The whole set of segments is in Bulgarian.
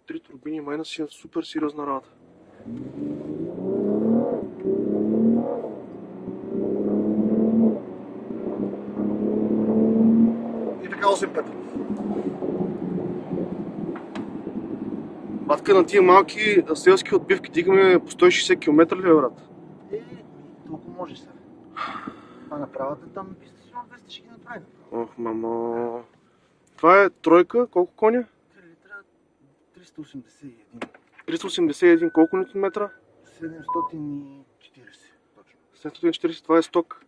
3 турбини, майна си супер сериозна работа. И така 8 пъти. Батка, на тия малки селски отбивки дигаме по 160 км ли, брат? Толкова можеш сега. Това направата там 200 ще ги направи. Ох, мамо. Това е тройка, колко коня? 3 литра, 381. 381, колко нютон метра? 740. Точно. 740, това е сток.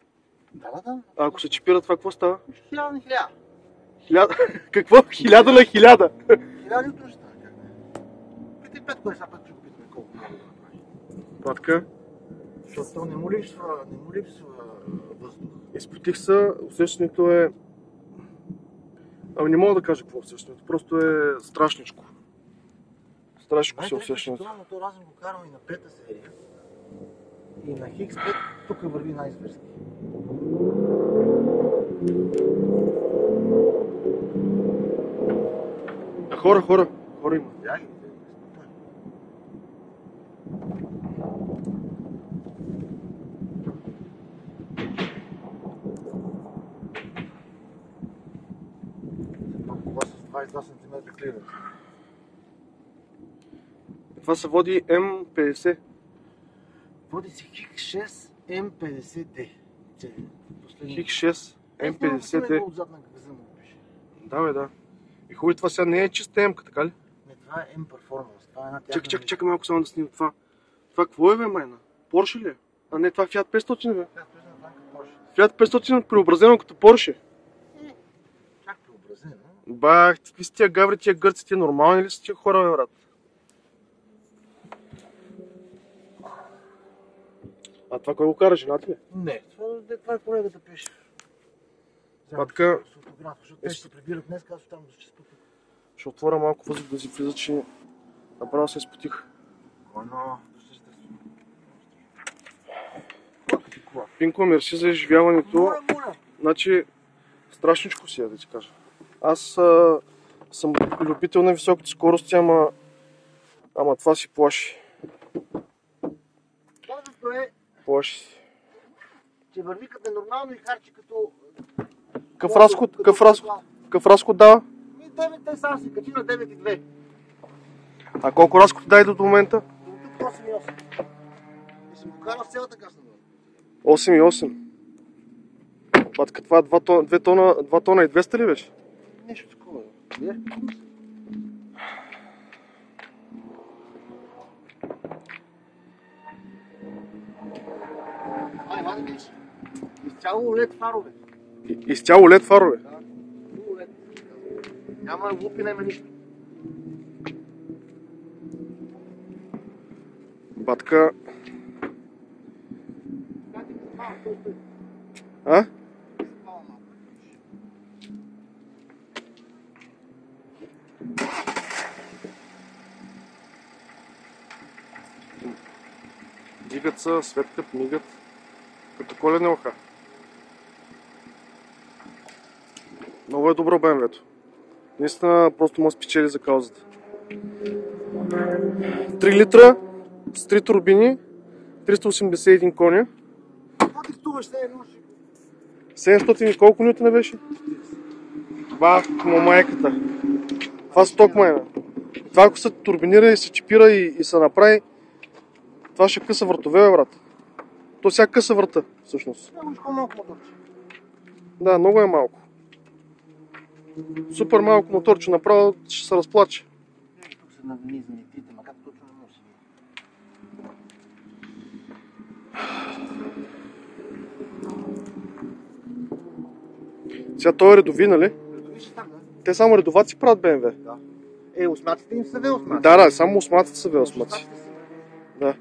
Да. А ако се чипира, това какво става? 1000 на 1000. 1000? Какво? 1000 на 1000? 1000 нютон ще стане, как не? Питай Петко, сега път ще го питаме колко може да направи. Батка, Защото то не му липсва въздух. изпотих се, усещането е... Ами не мога да кажа какво е усещането, просто е страшничко. Страшничко се усещането. Това мотор аз го карам и на 5-та серия. И на X5 тук върви най-зверски. Хора има. Бяги. Това с 22 см клиренс. Това се води М50. Води се X6 M50D. X6 М50D. Отзад на газа му пише. Да, бе, да. И хубаво, това сега не е чиста М-ка, така ли? Не, това е M-Performance. Това е една тяхна... Чакай малко само да снимам това. Това какво е, бе, майна? Порше ли е? А не, това е Fiat 500, бе. Fiat 500 преобразено като Порше. Как преобразено? Бах, какви са тия гаври, тия гърци, тия нормални ли са тия хора, бе, брат? А това кой го кара, жената ли? Не, това е колегата пише. Батка, Защото те ще се прибират днес, аз там ще спа тук. ще отворя малко въздух да си влиза, че направо се изпотих. Пинко, мерси за изживяването. Значи, страшничко си е, да ти кажа. Аз съм любител на високите скорости, ама това си плаши. Важното е, Плаши. че върви като нормално и харчи като... Какъв разход дава? 9 те сега се качи на 9,2. А колко разход дай до момента? Тук 8,8. И съм го карал с цялата гасна. 8,8. Батка, това е 2 тона и 200 ли беше? Нещо такова. Не? Вадиш. Изцяло лед фарове. Изцяло лед фарове? Да, лед. Няма лупи, няма нищо. Батка... А? Дигат се, светкат, мигат, като коледна оха. Много е добро БМВ-то. Наистина просто може да спечели за каузата. 3 литра с 3 турбини, 381 коня. Какво ти струваш сега едно? 700 и колко нютона беше? Бах, майката. Това сток, майна. Това ако се турбинира и се чипира и се направи, това ще къса вратове, бе, брат. То сега къса врата, всъщност. Малко моторче. Да, много е малко. Супер малко моторче, направо ще се разплаче. Тук са нанизани тите, макар точно не може да. Сега той е редови, нали? Редови ще стане. Те само редоваци правят БМВ. Да. Осмаците им са V8. Да, само осмаците са V8. Да.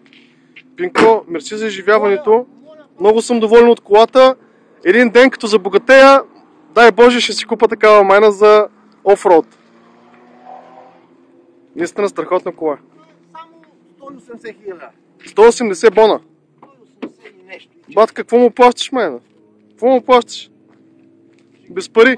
Пинко, мерси за изживяването. Много съм доволен от колата. Един ден като забогатея, дай Боже, ще си купа такава майна за офроуд. Наистина страхотна кола. Само 180 хиляди. 180 бона. 180 и нещо. Бат, какво му плащаш, майна? Какво му плащаш? Без пари.